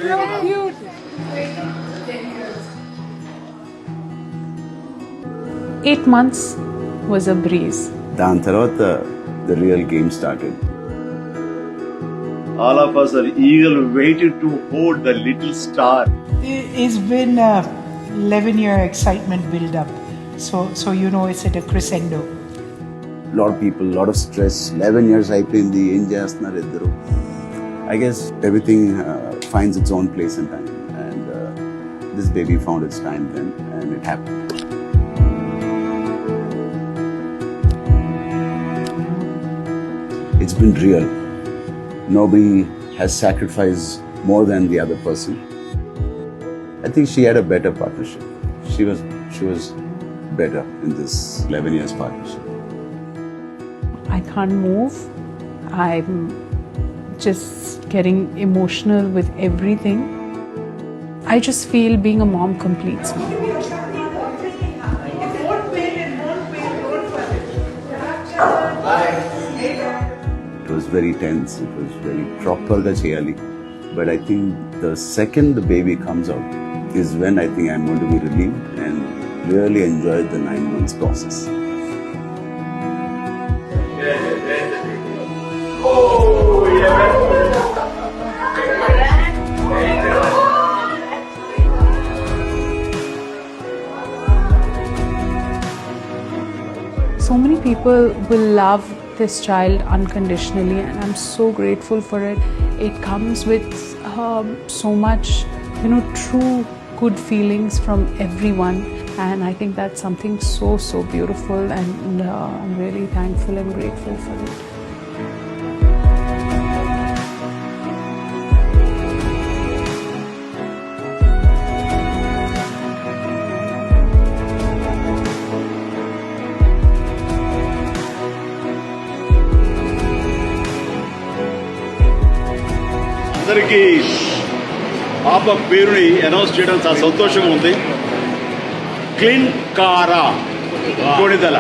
So cute. 8 months was a breeze. దాని తర్వాత the real game started. All of us are eagerly waiting to hold the little star. It's been a 11-year excitement build up. So you know it's at a crescendo. Lot of people, lot of stress. 11 years అయిపోయింది, ఏం చేస్తున్నారు ఇద్దరు. I guess everything finds its own place and time, and this baby found its time then, and it happened. It's been real. Nobody has sacrificed more than the other person. I think she had a better partnership. She was better in this 11 years partnership. I can't move. I'm just getting emotional with everything. I just feel being a mom completes me. It was very tense. It was very proper ga cheyali. But I think the second the baby comes out is when I think I'm going to be relieved and really enjoy the 9 months process. So many people will love this child unconditionally, and I'm so grateful for it. It comes with so much, true good feelings from everyone, and I think that's something so beautiful, and I'm really thankful and grateful for it. అందరికీ పాప పేరుని announce చేయడం చాలా సంతోషంగా ఉంది. Kline కారా కొణిదల.